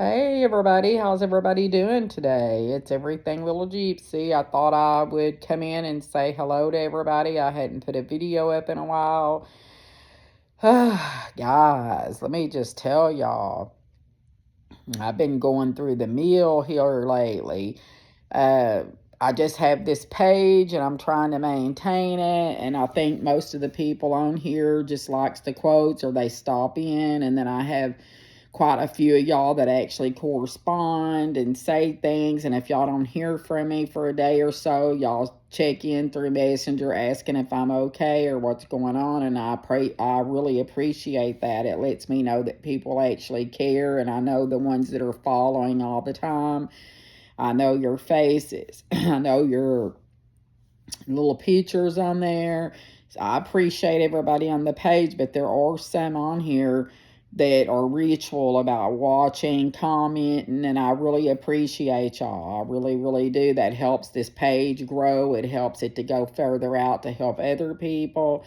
Hey everybody, how's everybody doing today? It's Everything Little Gypsy. I thought I would come in and say hello to everybody. I hadn't put a video up in a while. Guys, let me just tell y'all, I've been going through the mill here lately. Uh, I just have this page and I'm trying to maintain it. And I think most of the people on here just likes the quotes or they stop in. And then I have quite a few of y'all that actually correspond and say things. And if y'all don't hear from me for a day or so, y'all check in through Messenger asking if I'm okay or what's going on. And I really appreciate that. It lets me know that people actually care. And I know the ones that are following all the time. I know your faces. I know your little pictures on there. So I appreciate everybody on the page, but there are some on here that are ritual about watching, commenting, and I really appreciate y'all. I really, really do. That helps this page grow. It helps it to go further out to help other people.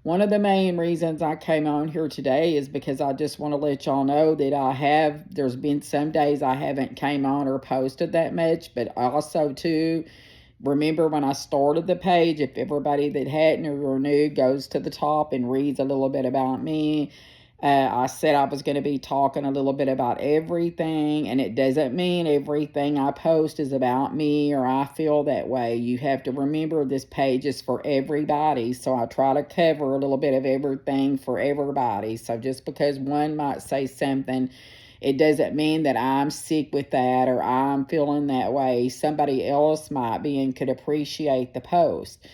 One of the main reasons I came on here today is because I just want to let y'all know that there's been some days I haven't came on or posted that much, but also too, remember when I started the page, if everybody that hadn't or new goes to the top and reads a little bit about me, I said I was going to be talking a little bit about everything, and it doesn't mean everything I post is about me or I feel that way. You have to remember this page is for everybody, so I try to cover a little bit of everything for everybody. So just because one might say something, it doesn't mean that I'm sick with that or I'm feeling that way. Somebody else might be and could appreciate the post.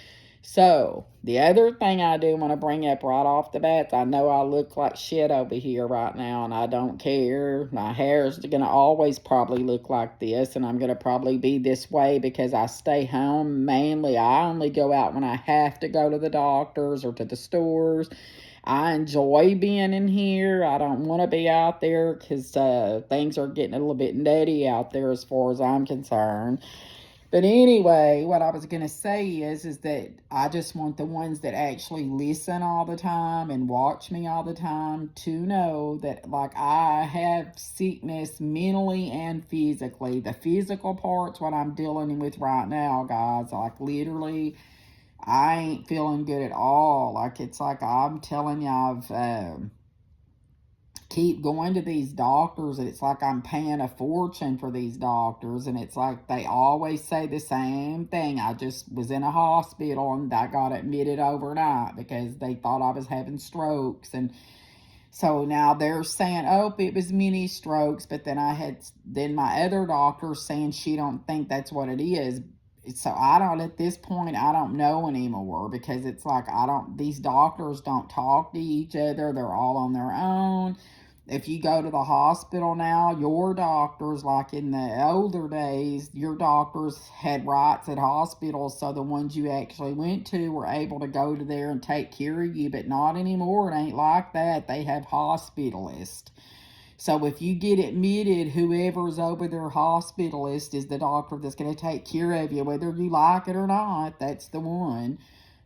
So, the other thing I do want to bring up right off the bat, I know I look like shit over here right now, and I don't care. My hair is going to always probably look like this, and I'm going to probably be this way because I stay home mainly. I only go out when I have to go to the doctors or to the stores. I enjoy being in here. I don't want to be out there because things are getting a little bit nutty out there as far as I'm concerned. But anyway, what I was going to say is that I just want the ones that actually listen all the time and watch me all the time to know that, like, I have sickness mentally and physically. The physical part's what I'm dealing with right now, guys. Like, literally, I ain't feeling good at all. Like, it's like I'm telling you, keep going to these doctors, and it's like I'm paying a fortune for these doctors, and it's like they always say the same thing. I just was in a hospital and I got admitted overnight because they thought I was having strokes, and so now they're saying, oh, it was mini strokes, but then my other doctor saying she don't think that's what it is. So I don't, at this point, I don't know anymore because it's like these doctors don't talk to each other. They're all on their own. If you go to the hospital now, your doctors, like in the older days, your doctors had rights at hospitals, so the ones you actually went to were able to go to there and take care of you, but not anymore. It ain't like that. They have hospitalists. So if you get admitted, whoever's over their hospitalist is the doctor that's going to take care of you, whether you like it or not. That's the one.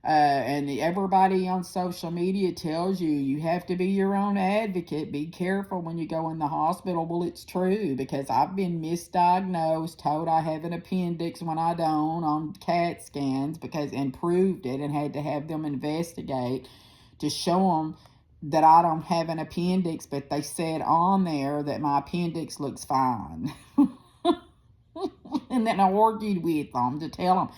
And everybody on social media tells you have to be your own advocate. Be careful when you go in the hospital. Well, it's true because I've been misdiagnosed, told I have an appendix when I don't on CAT scans and proved it and had to have them investigate to show them that I don't have an appendix, but they said on there that my appendix looks fine. And then I argued with them to tell them.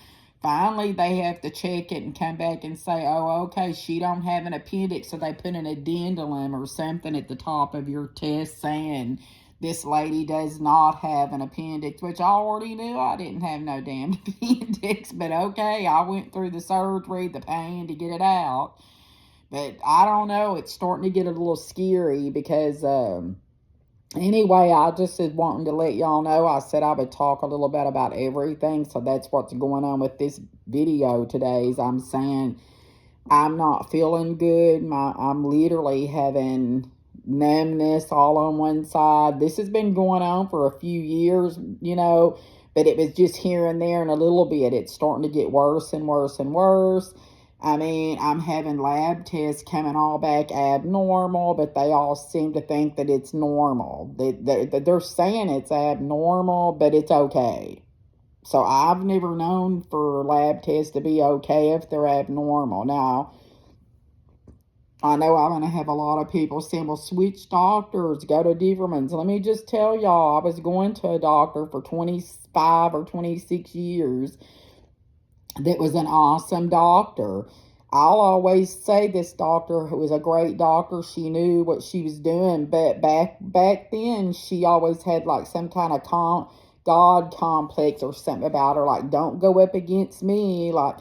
Finally, they have to check it and come back and say, oh, okay, she don't have an appendix, so they put an addendum or something at the top of your test saying this lady does not have an appendix, which I already knew I didn't have no damn appendix, but okay, I went through the surgery, the pain to get it out. But I don't know, it's starting to get a little scary because anyway, I just is wanting to let y'all know. I said I would talk a little bit about everything, so that's what's going on with this video today. Is I'm saying I'm not feeling good. I'm literally having numbness all on one side. This has been going on for a few years, but it was just here and there and a little bit. It's starting to get worse and worse and worse. I mean, I'm having lab tests coming all back abnormal, but they all seem to think that it's normal. They're saying it's abnormal, but it's okay. So I've never known for lab tests to be okay if they're abnormal. Now, I know I'm going to have a lot of people saying, well, switch doctors, go to different ones. Let me just tell y'all, I was going to a doctor for 25 or 26 years that was an awesome doctor. I'll always say this doctor who was a great doctor, she knew what she was doing, but back then she always had like some kind of God complex or something about her, like don't go up against me, like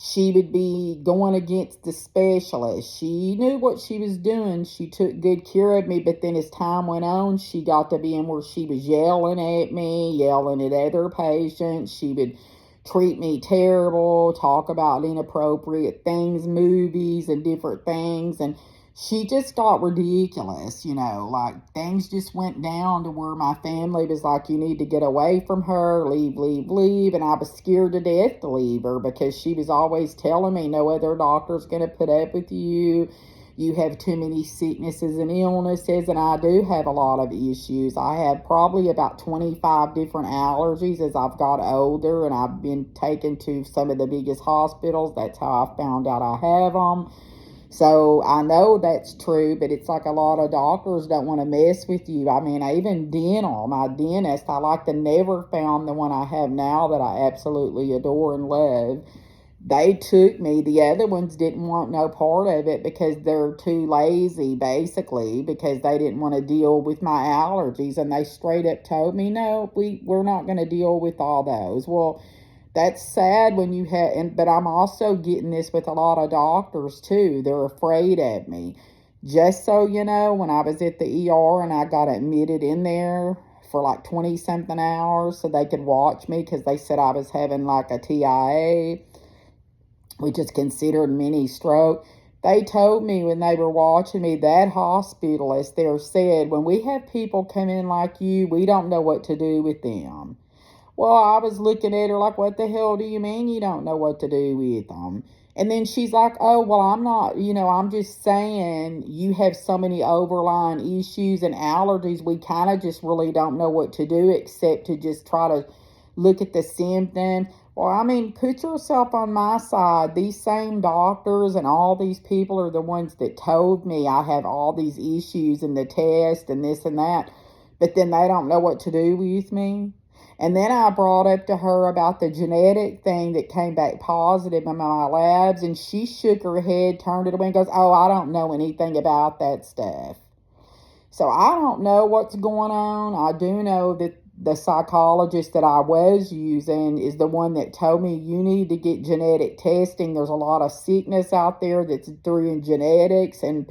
she would be going against the specialist. She knew what she was doing. She took good care of me, but then as time went on, she got to be in where she was yelling at me, yelling at other patients. She would treat me terrible, talk about inappropriate things, movies and different things. And she just got ridiculous, like things just went down to where my family was like, you need to get away from her, leave, leave, leave. And I was scared to death to leave her because she was always telling me no other doctor's going to put up with you. You have too many sicknesses and illnesses, and I do have a lot of issues. I have probably about 25 different allergies as I've got older, and I've been taken to some of the biggest hospitals. That's how I found out I have them. So I know that's true, but it's like a lot of doctors don't want to mess with you. I mean, even dental, my dentist, I like to never found the one I have now that I absolutely adore and love. They took me. The other ones didn't want no part of it because they're too lazy, basically, because they didn't want to deal with my allergies. And they straight up told me, no, we're not going to deal with all those. Well, that's sad when you have, but I'm also getting this with a lot of doctors too. They're afraid of me. Just so you know, when I was at the ER and I got admitted in there for like 20 something hours so they could watch me because they said I was having like a TIA, which is considered mini stroke. They told me when they were watching me, that hospitalist there said, when we have people come in like you, we don't know what to do with them. Well, I was looking at her like, what the hell do you mean you don't know what to do with them? And then she's like, oh, well, I'm not, I'm just saying you have so many overlying issues and allergies. We kind of just really don't know what to do except to just try to look at the symptom. Well, I mean, put yourself on my side. These same doctors and all these people are the ones that told me I have all these issues in the test and this and that, but then they don't know what to do with me. And then I brought up to her about the genetic thing that came back positive in my labs, and she shook her head, turned it away, and goes, oh, I don't know anything about that stuff. So I don't know what's going on. I do know that the psychologist that I was using is the one that told me you need to get genetic testing. There's a lot of sickness out there that's through genetics, and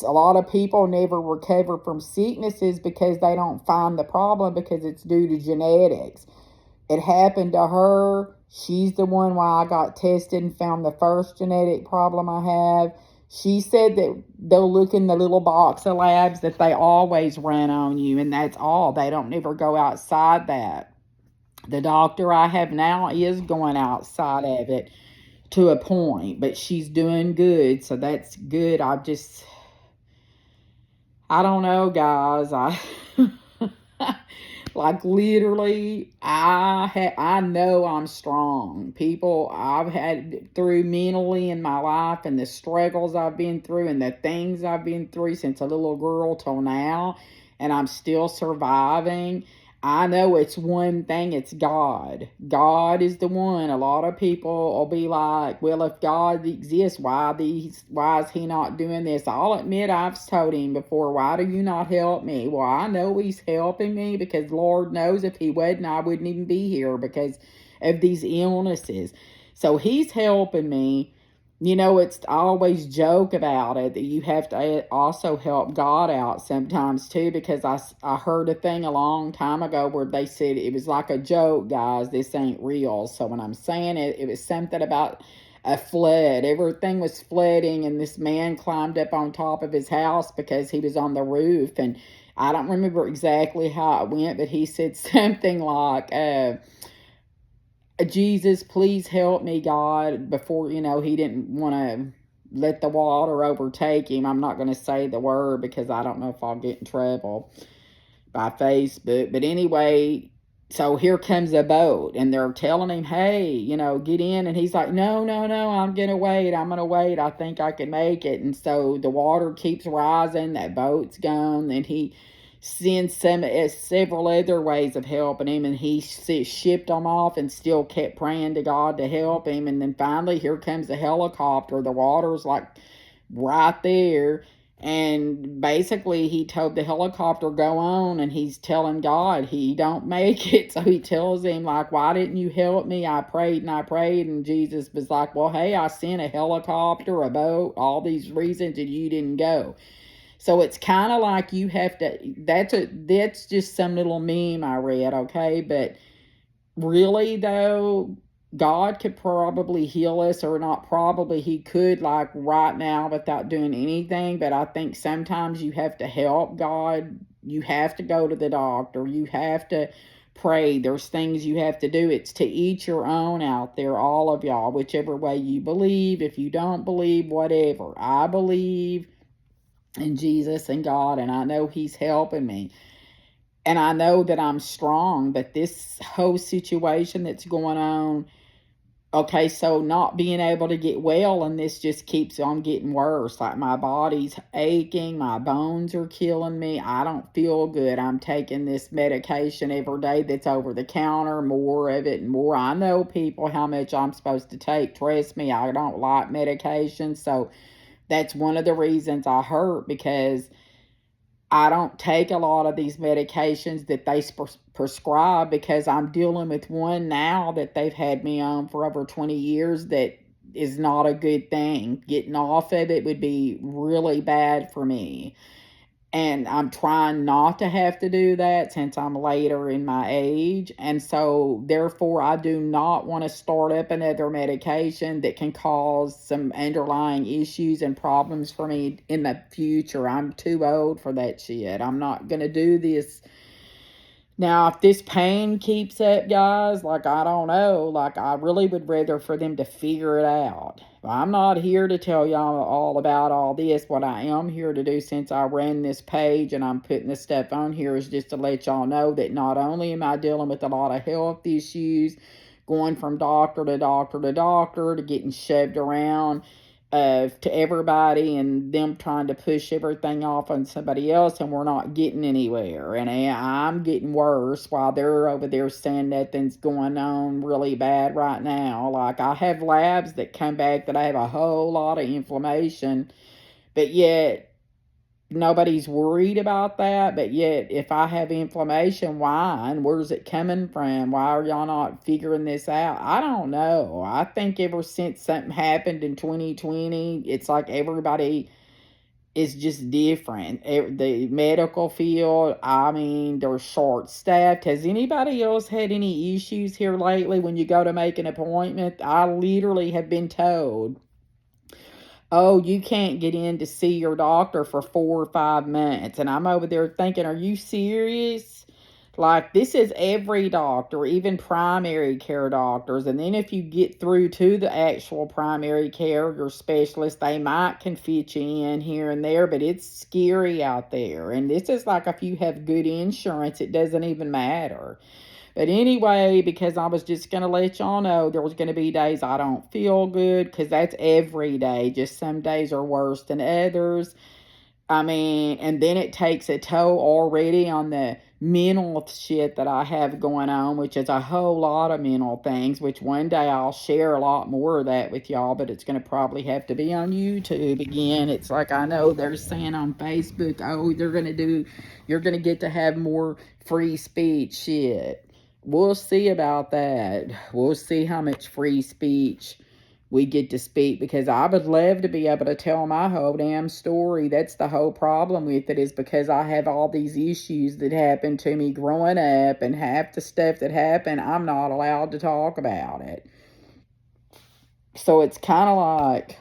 a lot of people never recover from sicknesses because they don't find the problem because it's due to genetics. It happened to her. She's the one why I got tested and found the first genetic problem I have. She said that they'll look in the little box of labs that they always run on you, and that's all. They don't ever go outside that. The doctor I have now is going outside of it to a point, but she's doing good, so that's good. I don't know, guys. Like literally, I know I'm strong. People I've had through mentally in my life, and the struggles I've been through, and the things I've been through since a little girl till now, and I'm still surviving. I know it's one thing, it's God. God is the one. A lot of people will be like, well, if God exists, why is he not doing this? I'll admit I've told him before, why do you not help me? Well, I know he's helping me because Lord knows if he wasn't, I wouldn't even be here because of these illnesses. So he's helping me. It's I always joke about it that you have to also help God out sometimes too, because I heard a thing a long time ago where they said it was like a joke, guys. This ain't real. So when I'm saying it, it was something about a flood. Everything was flooding, and this man climbed up on top of his house because he was on the roof. And I don't remember exactly how it went, but he said something like, Jesus, please help me, God, before, he didn't want to let the water overtake him. I'm not going to say the word because I don't know if I'll get in trouble by Facebook. But anyway, so here comes a boat and they're telling him, hey, get in. And he's like, no, no, no, I'm going to wait. I'm going to wait. I think I can make it. And so the water keeps rising. That boat's gone. And he sends several other ways of helping him. And he shipped them off and still kept praying to God to help him. And then finally, here comes a helicopter. The water's like right there, and basically he told the helicopter go on, and he's telling God he don't make it. So he tells him, like, why didn't you help me? I prayed and I prayed. And Jesus was like, well, hey, I sent a helicopter, a boat, all these reasons, and you didn't go. So it's kind of like you have to, that's just some little meme I read, okay? But really though, God could probably heal us, or not probably, he could, like right now, without doing anything. But I think sometimes you have to help God. You have to go to the doctor. You have to pray. There's things you have to do. It's to each your own out there, all of y'all, whichever way you believe. If you don't believe, whatever. I believe in Jesus and God, and I know he's helping me. And I know that I'm strong, but this whole situation that's going on, okay, so not being able to get well, and this just keeps on getting worse. Like, my body's aching, my bones are killing me. I don't feel good. I'm taking this medication every day that's over the counter, more of it and more. I know, people, how much I'm supposed to take. Trust me, I don't like medication. So that's one of the reasons I hurt, because I don't take a lot of these medications that they prescribe, because I'm dealing with one now that they've had me on for over 20 years that is not a good thing. Getting off of it would be really bad for me. And I'm trying not to have to do that since I'm later in my age. And so, therefore, I do not want to start up another medication that can cause some underlying issues and problems for me in the future. I'm too old for that shit. I'm not going to do this. Now, if this pain keeps up, guys, like, I don't know, like, I really would rather for them to figure it out. I'm not here to tell y'all all about all this. What I am here to do, since I ran this page and I'm putting this stuff on here, is just to let y'all know that not only am I dealing with a lot of health issues, going from doctor to doctor to doctor, to getting shoved around to everybody, and them trying to push everything off on somebody else, and we're not getting anywhere. And I'm getting worse while they're over there saying nothing's going on really bad right now. Like, I have labs that come back that I have a whole lot of inflammation, but yet nobody's worried about that. But yet, if I have inflammation, why? And where's it coming from? Why are y'all not figuring this out? I don't know. I think ever since something happened in 2020, it's like everybody is just different. The medical field, I mean, they're short staffed. Has anybody else had any issues here lately when you go to make an appointment? I literally have been told, oh, you can't get in to see your doctor for 4 or 5 months. And I'm over there thinking, are you serious? Like, this is every doctor, even primary care doctors. And then if you get through to the actual primary care, your specialist, they might can fit you in here and there, but it's scary out there. And this is like, if you have good insurance, it doesn't even matter. But anyway, because I was just going to let y'all know, there was going to be days I don't feel good, because that's every day. Just some days are worse than others. I mean, and then it takes a toll already on the mental shit that I have going on, which is a whole lot of mental things, which one day I'll share a lot more of that with y'all, but it's going to probably have to be on YouTube again. It's like, I know they're saying on Facebook, oh, you're going to get to have more free speech shit. We'll see about that. We'll see how much free speech we get to speak, because I would love to be able to tell my whole damn story. That's the whole problem with it, is because I have all these issues that happened to me growing up, and half the stuff that happened, I'm not allowed to talk about it. So it's kind of like,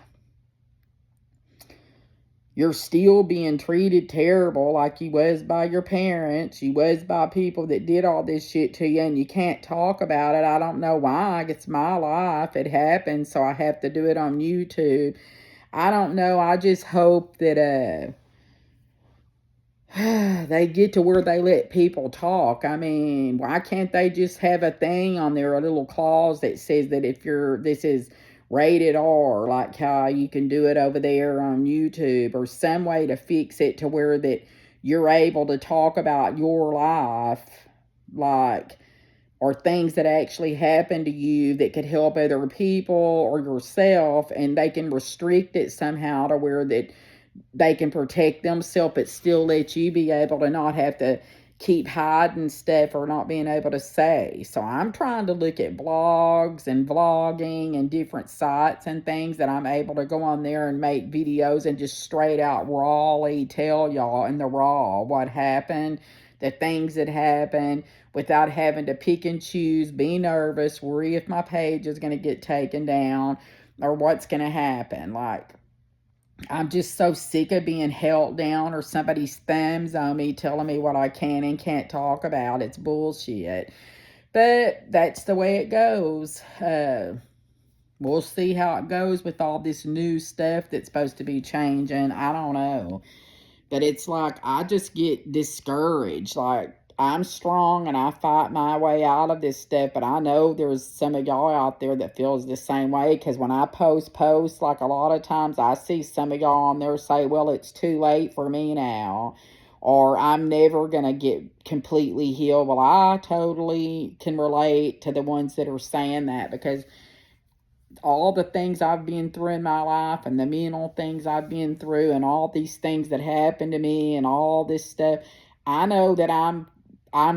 you're still being treated terrible like you was by your parents, you was by people that did all this shit to you, and you can't talk about it. I don't know why. It's my life. It happened, so I have to do it on YouTube. I don't know. I just hope that they get to where they let people talk. I mean, why can't they just have a thing on their little clause that says that if this is rated R, like how you can do it over there on YouTube, or some way to fix it to where that you're able to talk about your life, like, or things that actually happen to you that could help other people or yourself, and they can restrict it somehow to where that they can protect themselves but still let you be able to not have to keep hiding stuff or not being able to say. So I'm trying to look at blogs and vlogging and different sites and things that I'm able to go on there and make videos and just straight out rawly tell y'all in the raw what happened, the things that happened, without having to pick and choose, be nervous, worry if my page is going to get taken down or what's going to happen. Like, I'm just so sick of being held down or somebody's thumbs on me telling me what I can and can't talk about. It's bullshit. But that's the way it goes. We'll see how it goes with all this new stuff that's supposed to be changing. I don't know. But it's like, I just get discouraged. Like, I'm strong and I fight my way out of this stuff, but I know there's some of y'all out there that feels the same way, because when I post, like, a lot of times I see some of y'all on there say, well, it's too late for me now, or I'm never going to get completely healed. Well, I totally can relate to the ones that are saying that, because all the things I've been through in my life and the mental things I've been through and all these things that happened to me and all this stuff, I know that I'm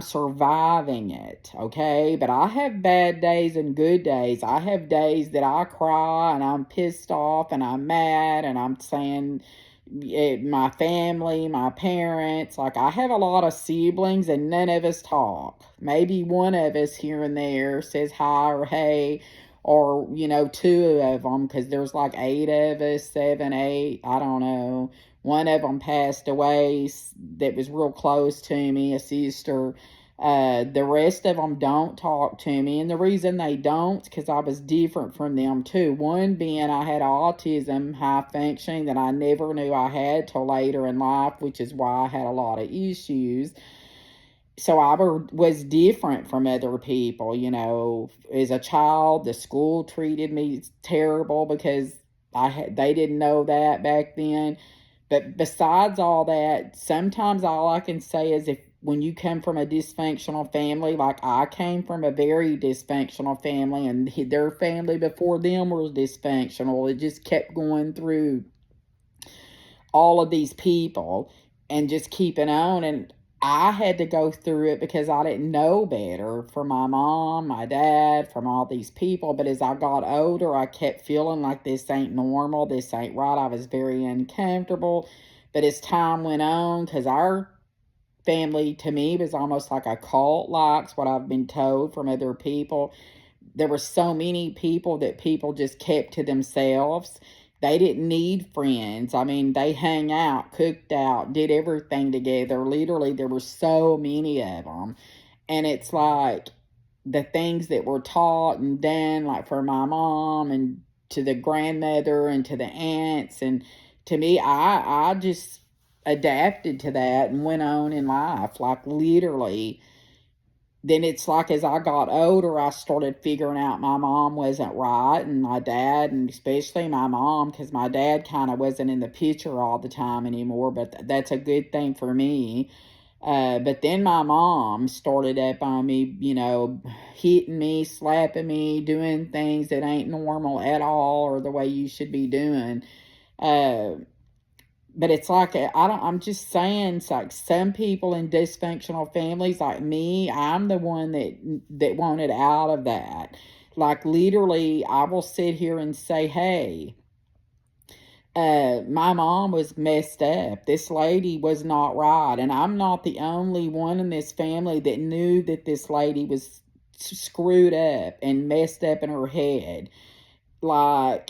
surviving it, okay? But I have bad days and good days. I have days that I cry and I'm pissed off and I'm mad and I'm saying my family, my parents, like, I have a lot of siblings and none of us talk. Maybe one of us here and there says hi or hey, or, two of them, because there's like 8 of us, 7, 8, I don't know. One of them passed away that was real close to me, a sister. The rest of them don't talk to me, and the reason they don't, because I was different from them too. One being I had autism, high functioning, that I never knew I had till later in life, which is why I had a lot of issues. So I was different from other people, as a child. The school treated me terrible because they didn't know that back then. But besides all that, sometimes all I can say is, if when you come from a dysfunctional family, like I came from a very dysfunctional family, and their family before them was dysfunctional, it just kept going through all of these people and just keeping on. And I had to go through it because I didn't know better, from my mom, my dad, from all these people. But as I got older, I kept feeling like this ain't normal, this ain't right. I was very uncomfortable. But as time went on, because our family to me was almost like a cult, likes what I've been told from other people. There were so many people that people just kept to themselves. They didn't need friends. I mean, they hung out, cooked out, did everything together. Literally, there were so many of them. And it's like, the things that were taught and done, like for my mom and to the grandmother and to the aunts, and to me, I just adapted to that and went on in life, like, literally. Then it's like, as I got older, I started figuring out my mom wasn't right, and my dad, and especially my mom, because my dad kind of wasn't in the picture all the time anymore, but that's a good thing for me. But then my mom started up on me, hitting me, slapping me, doing things that ain't normal at all, or the way you should be doing. Uh, but it's like, I'm just saying, it's like some people in dysfunctional families like me, I'm the one that wanted out of that. Like, literally, I will sit here and say, hey, my mom was messed up. This lady was not right. And I'm not the only one in this family that knew that this lady was screwed up and messed up in her head. Like,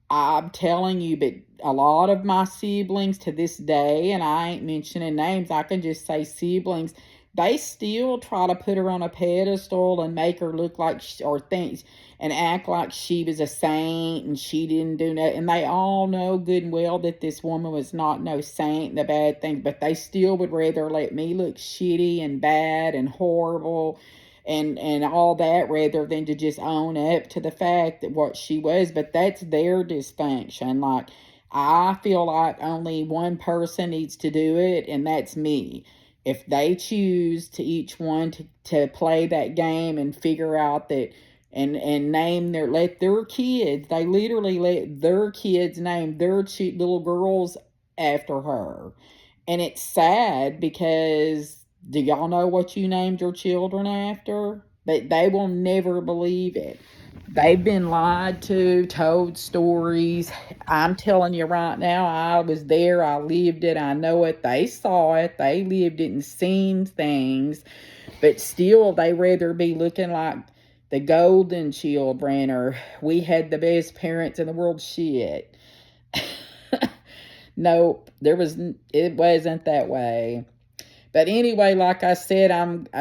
I'm telling you, but a lot of my siblings to this day, and I ain't mentioning names, I can just say siblings, they still try to put her on a pedestal and make her look like, or things, and act like she was a saint and she didn't do that. And they all know good and well that this woman was not no saint and the bad things, but they still would rather let me look shitty and bad and horrible and all that rather than to just own up to the fact that what she was. But that's their dysfunction. Like, I feel like only one person needs to do it, and that's me. If they choose to each one to play that game and figure out that and name their, let their kids, they literally let their kids name their little girls after her. And it's sad because, do y'all know what you named your children after? They will never believe it. They've been lied to, told stories. I'm telling you right now, I was there, I lived it, I know it. They saw it, they lived it and seen things, but still they rather be looking like the golden children or we had the best parents in the world. Shit. Nope, it wasn't that way. But anyway, like I said,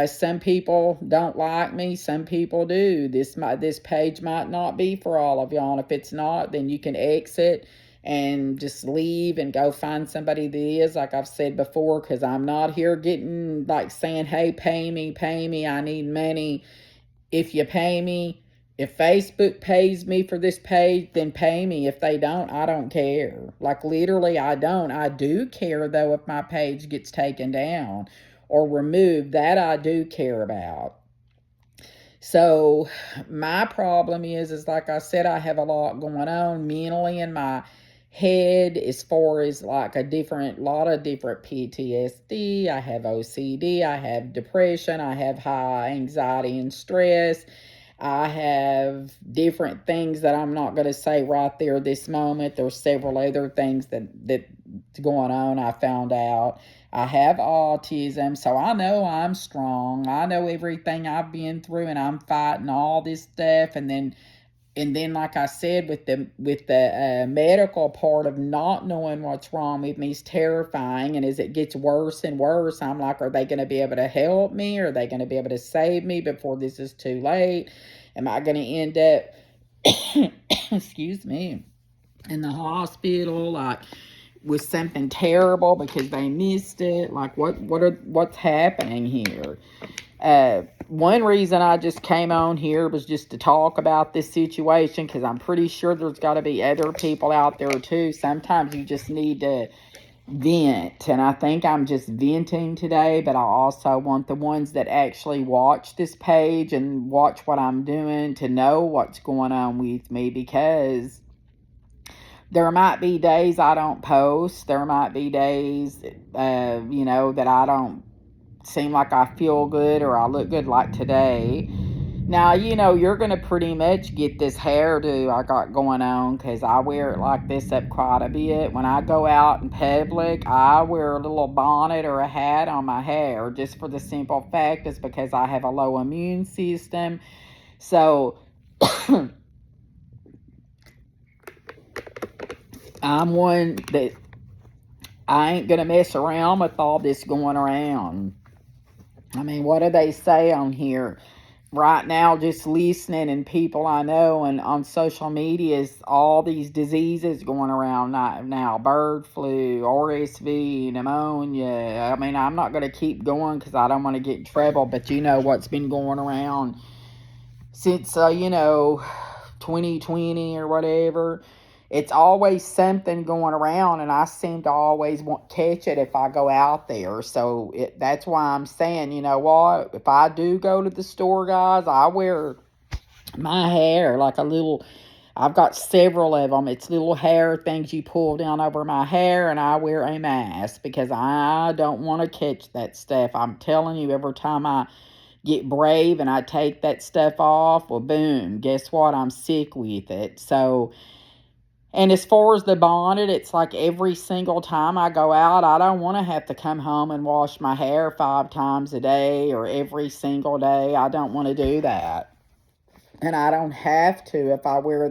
some people don't like me, some people do. This page might not be for all of y'all. And if it's not, then you can exit and just leave and go find somebody that is, like I've said before, because I'm not here getting like saying, hey, pay me, I need money. If you pay me, if Facebook pays me for this page, then pay me. If they don't, I don't care. Like, literally, I don't. I do care, though, if my page gets taken down or removed. That I do care about. So, my problem is like I said, I have a lot going on mentally in my head as far as like lot of different PTSD. I have OCD, I have depression, I have high anxiety and stress. I have different things that I'm not going to say right there this moment. There's several other things that's going on, I found out. I have autism, so I know I'm strong. I know everything I've been through, and I'm fighting all this stuff. And then, like I said, with the medical part of not knowing what's wrong with me is terrifying. And as it gets worse and worse, I'm like, are they going to be able to help me? Are they going to be able to save me before this is too late? Am I going to end up, excuse me, in the hospital, like with something terrible because they missed it? Like, what's happening here? One reason I just came on here was just to talk about this situation, because I'm pretty sure there's got to be other people out there too. Sometimes you just need to vent, and I think I'm just venting today, but I also want the ones that actually watch this page and watch what I'm doing to know what's going on with me, because there might be days I don't post. There might be days, that I don't seem like I feel good or I look good, like today. Now, you're going to pretty much get this hairdo I got going on, because I wear it like this up quite a bit. When I go out in public, I wear a little bonnet or a hat on my hair, just for the simple fact is because I have a low immune system. So I'm one that I ain't going to mess around with all this going around. I mean, what do they say on here? Right now, just listening and people I know and on social media is all these diseases going around now. Bird flu, RSV, pneumonia. I mean, I'm not going to keep going because I don't want to get in trouble, but you know what's been going around since, 2020 or whatever. It's always something going around, and I seem to always catch it if I go out there. So that's why I'm saying, you know what? If I do go to the store, guys, I wear my hair like a little. I've got several of them. It's little hair things you pull down over my hair, and I wear a mask because I don't want to catch that stuff. I'm telling you, every time I get brave and I take that stuff off, well, boom, guess what? I'm sick with it. So, and as far as the bonnet, it's like every single time I go out, I don't want to have to come home and wash my hair 5 times a day or every single day. I don't want to do that. And I don't have to if I wear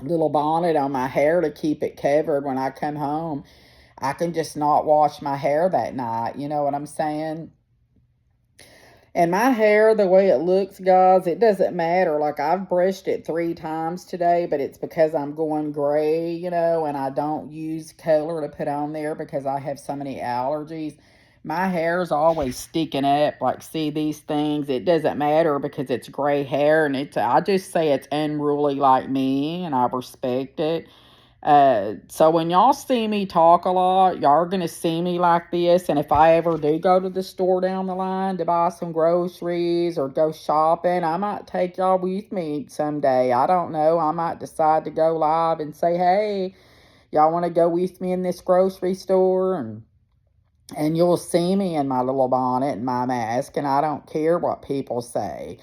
little bonnet on my hair to keep it covered when I come home. I can just not wash my hair that night. You know what I'm saying? And my hair, the way it looks, guys, it doesn't matter. Like, I've brushed it 3 times today, but it's because I'm going gray, and I don't use color to put on there because I have so many allergies. My hair's always sticking up. Like, see these things? It doesn't matter because it's gray hair, and I just say it's unruly like me, and I respect it. So when y'all see me talk a lot, y'all are going to see me like this. And if I ever do go to the store down the line to buy some groceries or go shopping, I might take y'all with me someday. I don't know. I might decide to go live and say, hey, y'all want to go with me in this grocery store? And you'll see me in my little bonnet and my mask, and I don't care what people say.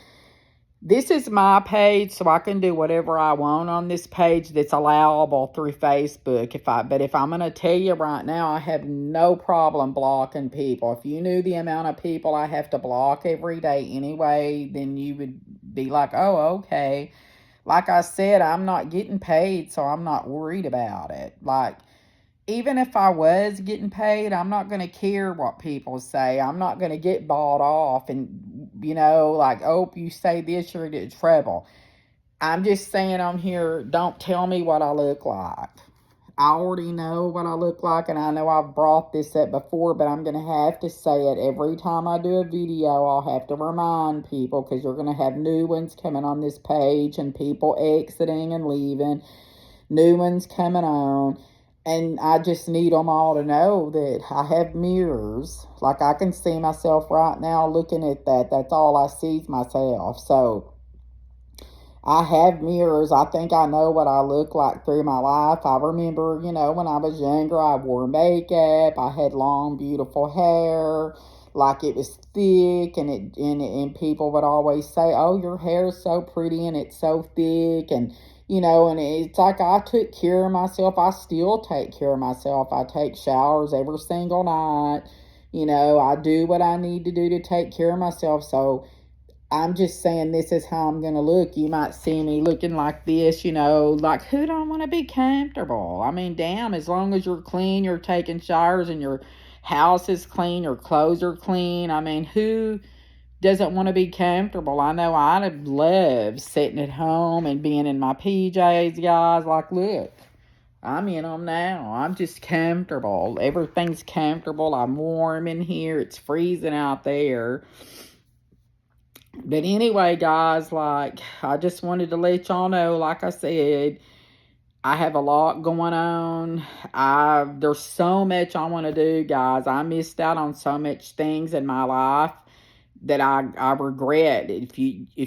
This is my page, so I can do whatever I want on this page that's allowable through Facebook. But if I'm going to tell you right now, I have no problem blocking people. If you knew the amount of people I have to block every day anyway, then you would be like, oh, okay. Like I said, I'm not getting paid, so I'm not worried about it. Like, even if I was getting paid, I'm not going to care what people say. I'm not going to get bought off and, like, oh, you say this, you're in trouble. I'm just saying on here, don't tell me what I look like. I already know what I look like, and I know I've brought this up before, but I'm going to have to say it every time I do a video. I'll have to remind people because you're going to have new ones coming on this page and people exiting and leaving, new ones coming on. And I just need them all to know that I have mirrors. Like, I can see myself right now looking at that. That's all I see is myself. So I have mirrors. I think I know what I look like through my life. I remember, when I was younger, I wore makeup. I had long, beautiful hair. Like, it was thick, and people would always say, oh, your hair is so pretty and it's so thick. And it's like I took care of myself. I still take care of myself. I take showers every single night. I do what I need to do to take care of myself. So I'm just saying this is how I'm going to look. You might see me looking like this, like, who don't want to be comfortable? I mean, damn, as long as you're clean, you're taking showers, and your house is clean, your clothes are clean. I mean, who doesn't want to be comfortable? I know I love sitting at home and being in my PJs, guys. Like, look, I'm in them now. I'm just comfortable. Everything's comfortable. I'm warm in here. It's freezing out there. But anyway, guys, like, I just wanted to let y'all know, like I said, I have a lot going on. There's so much I want to do, guys. I missed out on so much things in my life that I regret. If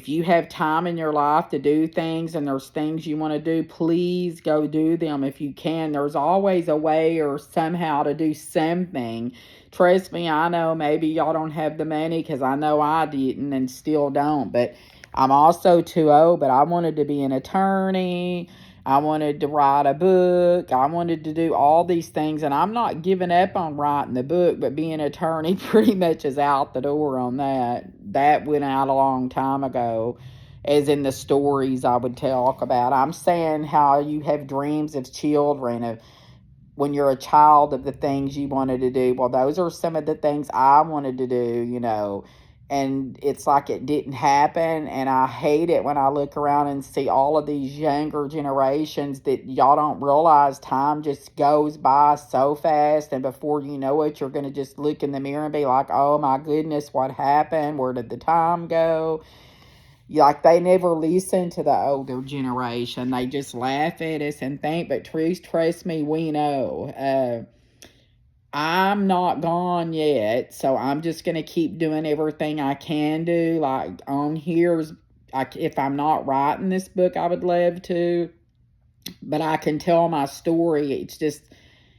you have time in your life to do things and there's things you want to do, please go do them if you can. There's always a way or somehow to do something. Trust me, I know maybe y'all don't have the money, because I know I didn't and still don't, but I'm also too old. But I wanted to be an attorney. I wanted to write a book. I wanted to do all these things, and I'm not giving up on writing the book, but being an attorney pretty much is out the door on that. That went out a long time ago, as in the stories I would talk about. I'm saying how you have dreams of children, of when you're a child, of the things you wanted to do. Well, those are some of the things I wanted to do. And it's like it didn't happen, and I hate it when I look around and see all of these younger generations that y'all don't realize time just goes by so fast, and before you know it, you're going to just look in the mirror and be like, oh my goodness, what happened? Where did the time go? Like, they never listen to the older generation. They just laugh at us and think, but trust me, we know. I'm not gone yet, so I'm just going to keep doing everything I can do. Like, on here's, if I'm not writing this book, I would love to, but I can tell my story.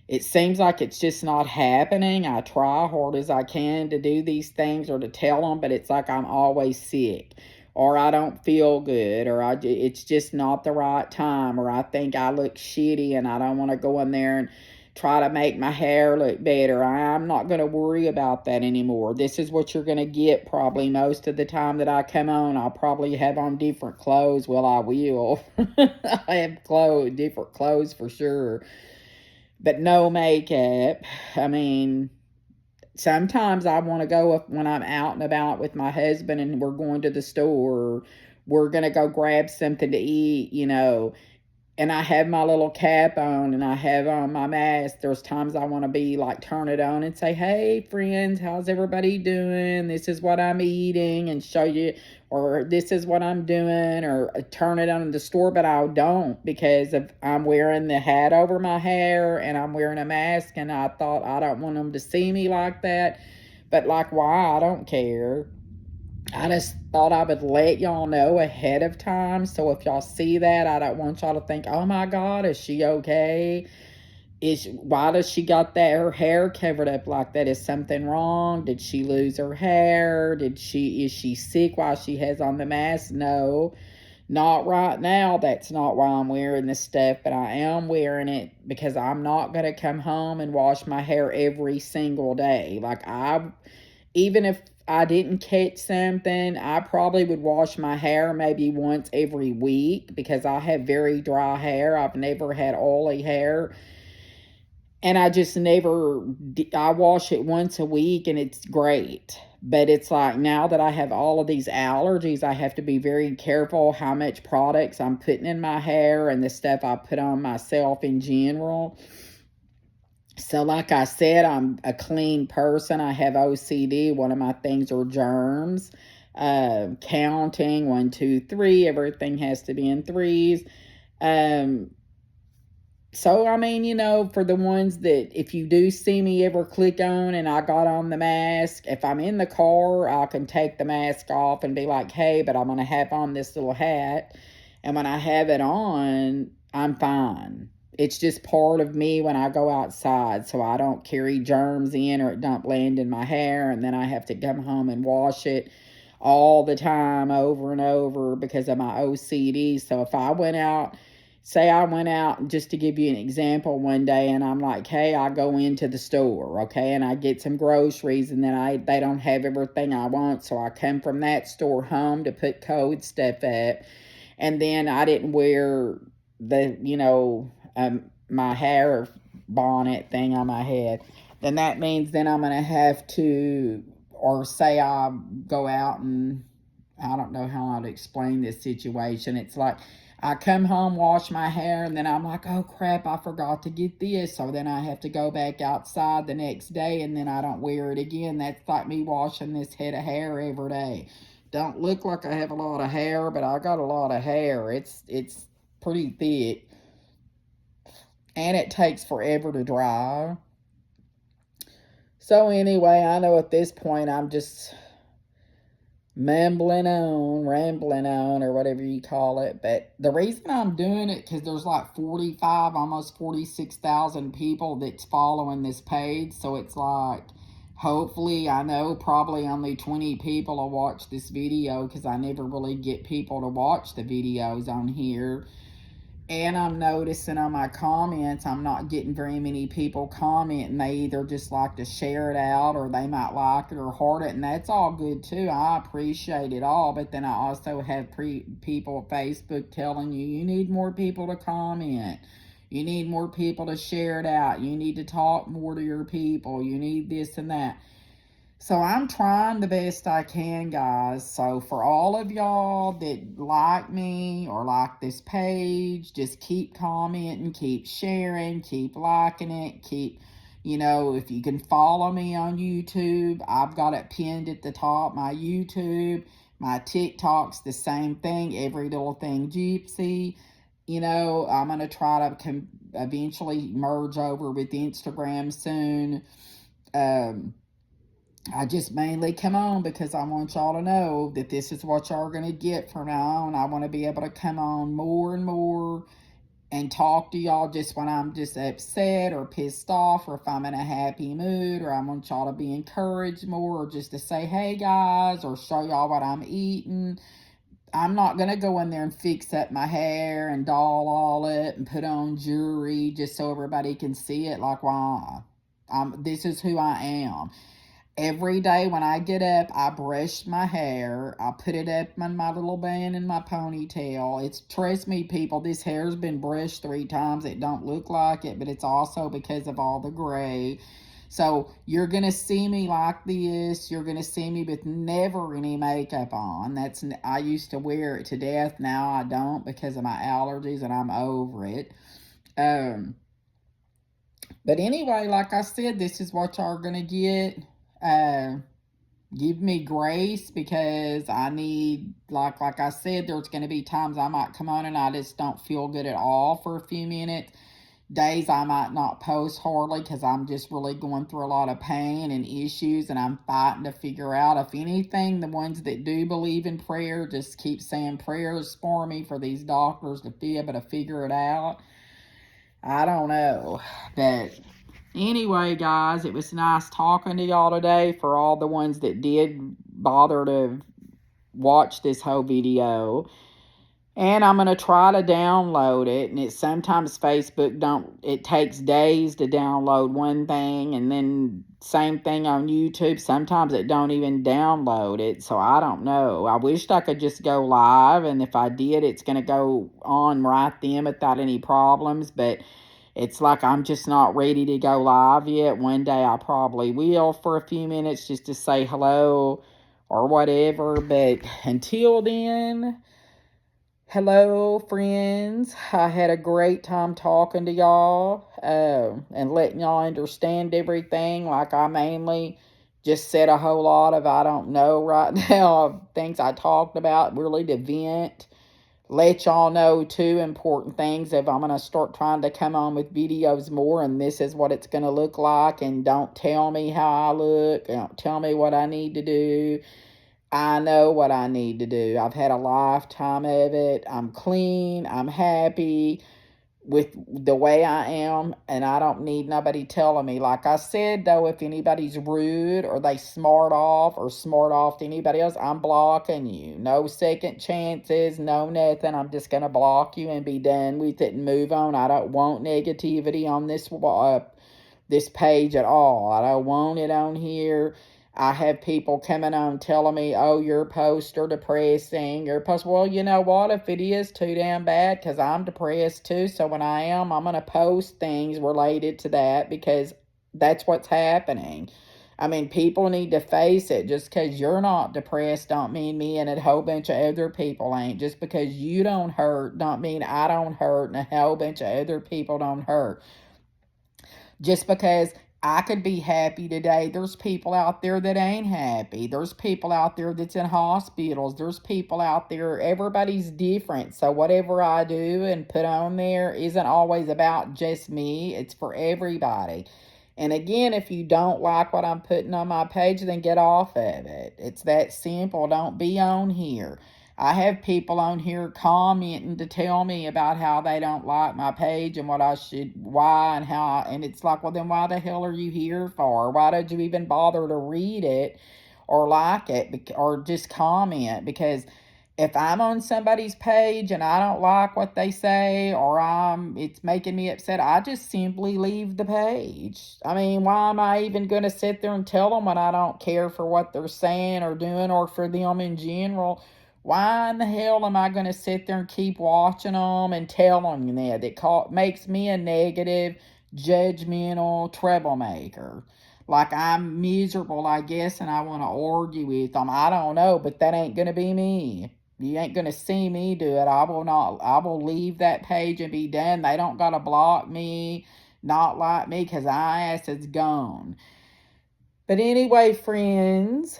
It seems like it's just not happening. I try hard as I can to do these things or to tell them, but it's like I'm always sick, or I don't feel good, or it's just not the right time, or I think I look shitty and I don't want to go in there and try to make my hair look better. I'm not going to worry about that anymore. This is what you're going to get probably most of the time that I come on. I'll probably have on different clothes. Well, I will. I have different clothes for sure. But no makeup. I mean, sometimes I want to go when I'm out and about with my husband and we're going to the store. We're going to go grab something to eat, and I have my little cap on and I have on my mask. There's times I want to be like, turn it on and say, hey, friends, how's everybody doing? This is what I'm eating, and show you, or this is what I'm doing, or turn it on in the store, but I don't, because I'm wearing the hat over my hair and I'm wearing a mask, and I thought I don't want them to see me like that. But like, why? I don't care. I just thought I would let y'all know ahead of time. So if y'all see that, I don't want y'all to think, oh my God, is she okay? Why does she got her hair covered up like that? Is something wrong? Did she lose her hair? Is she sick while she has on the mask? No, not right now. That's not why I'm wearing this stuff, but I am wearing it because I'm not going to come home and wash my hair every single day. Even if I didn't catch something, I probably would wash my hair maybe once every week because I have very dry hair. I've never had oily hair. And I just never, I wash it once a week and it's great. But it's like, now that I have all of these allergies, I have to be very careful how much products I'm putting in my hair and the stuff I put on myself in general. So like I said, I'm a clean person. I have OCD. One of my things are germs. Counting, 1, 2, 3. Everything has to be in threes. So, I mean, for the ones that if you do see me ever click on and I got on the mask, if I'm in the car, I can take the mask off and be like, hey, but I'm going to have on this little hat. And when I have it on, I'm fine. It's just part of me when I go outside, so I don't carry germs in or it don't land in my hair, and then I have to come home and wash it all the time over and over because of my OCD. So if I went out, say I went out, just to give you an example, one day, and I'm like, hey, I go into the store, okay, and I get some groceries, and then they don't have everything I want, so I come from that store home to put code stuff up, and then I didn't wear my hair bonnet thing on my head, then that means then I'm going to have to, or say I go out and, I don't know how I'd explain this situation. It's like, I come home, wash my hair, and then I'm like, oh crap, I forgot to get this. So then I have to go back outside the next day, and then I don't wear it again. That's like me washing this head of hair every day. Don't look like I have a lot of hair, but I got a lot of hair. It's pretty thick, and it takes forever to dry. So anyway, I know at this point I'm just rambling on, or whatever you call it. But the reason I'm doing it, because there's like 45, almost 46,000 people that's following this page. So it's like, hopefully, I know probably only 20 people will watch this video, because I never really get people to watch the videos on here. And I'm noticing on my comments, I'm not getting very many people commenting. They either just like to share it out, or they might like it or heart it, and that's all good too. I appreciate it all. But then I also have people at Facebook telling you need more people to comment. You need more people to share it out. You need to talk more to your people. You need this and that. So I'm trying the best I can, guys. So for all of y'all that like me or like this page, just keep commenting, keep sharing, keep liking it, if you can follow me on YouTube, I've got it pinned at the top, my YouTube. My TikTok's the same thing, Every Little Thing Gypsy. I'm going to try to eventually merge over with Instagram soon. I just mainly come on because I want y'all to know that this is what y'all are going to get from now on. I want to be able to come on more and more and talk to y'all just when I'm just upset or pissed off, or if I'm in a happy mood, or I want y'all to be encouraged more, or just to say, hey guys, or show y'all what I'm eating. I'm not going to go in there and fix up my hair and doll all it and put on jewelry just so everybody can see it. Like, why? This is who I am. Every day when I get up, I brush my hair. I put it up in my little band in my ponytail. Trust me, people, this hair's been brushed 3 times. It don't look like it, but it's also because of all the gray. So you're going to see me like this. You're going to see me with never any makeup on. I used to wear it to death. Now I don't because of my allergies, and I'm over it. But anyway, like I said, this is what y'all are going to get. Give me grace, because I need, like I said, there's going to be times I might come on and I just don't feel good at all for a few minutes. Days I might not post hardly because I'm just really going through a lot of pain and issues, and I'm fighting to figure out. If anything, the ones that do believe in prayer, just keep saying prayers for me, for these doctors to be able to figure it out. I don't know. But anyway, guys, it was nice talking to y'all today. For all the ones that did bother to watch this whole video. And I'm going to try to download it. And sometimes Facebook it takes days to download one thing. And then same thing on YouTube. Sometimes it don't even download it. So I don't know. I wished I could just go live. And if I did, it's going to go on right then without any problems. But it's like I'm just not ready to go live yet. One day I probably will for a few minutes just to say hello or whatever. But until then, hello, friends. I had a great time talking to y'all and letting y'all understand everything. Like, I mainly just said a whole lot of I don't know right now of things I talked about, really to vent. Let y'all know 2 important things. If I'm going to start trying to come on with videos more, and this is what it's going to look like, and don't tell me how I look, don't tell me what I need to do. I know what I need to do. I've had a lifetime of it. I'm clean. I'm happy with the way I am, and I don't need nobody telling me. Like I said, though, if anybody's rude or they smart off to anybody else, I'm blocking you. No second chances, no nothing. I'm just going to block you and be done with it and move on. I don't want negativity on this page at all. I don't want it on here. I have people coming on telling me, oh, your posts are depressing. Your post, well, you know what? If it is too damn bad, because I'm depressed too. So when I'm going to post things related to that, because that's what's happening. I mean, people need to face it. Just because you're not depressed don't mean me and a whole bunch of other people ain't. Just because you don't hurt don't mean I don't hurt and a whole bunch of other people don't hurt. Just because I could be happy today, there's people out there that ain't happy. There's people out there that's in hospitals. There's people out there, everybody's different. So whatever I do and put on there isn't always about just me. It's for everybody. And again, if you don't like what I'm putting on my page, then get off of it. It's that simple. Don't be on here. I have people on here commenting to tell me about how they don't like my page and why and how, and it's like, well, then why the hell are you here for? Why did you even bother to read it or like it or just comment? Because if I'm on somebody's page and I don't like what they say or it's making me upset, I just simply leave the page. I mean, why am I even going to sit there and tell them when I don't care for what they're saying or doing or for them in general? Why in the hell am I going to sit there and keep watching them and tell them that? It makes me a negative, judgmental troublemaker. Like I'm miserable, I guess, and I want to argue with them. I don't know, but that ain't going to be me. You ain't going to see me do it. I will leave that page and be done. They don't got to block me, not like me, because I ass is gone. But anyway, friends,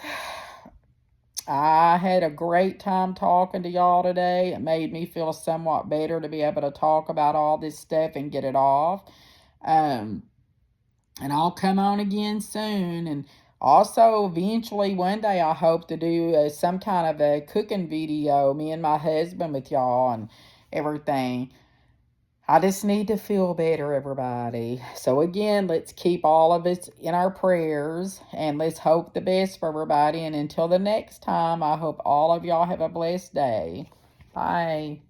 I had a great time talking to y'all today. It made me feel somewhat better to be able to talk about all this stuff and get it off. And I'll come on again soon. And also, eventually, one day, I hope to do some kind of a cooking video, me and my husband with y'all and everything. I just need to feel better, everybody. So again, let's keep all of us in our prayers and let's hope the best for everybody. And until the next time, I hope all of y'all have a blessed day. Bye.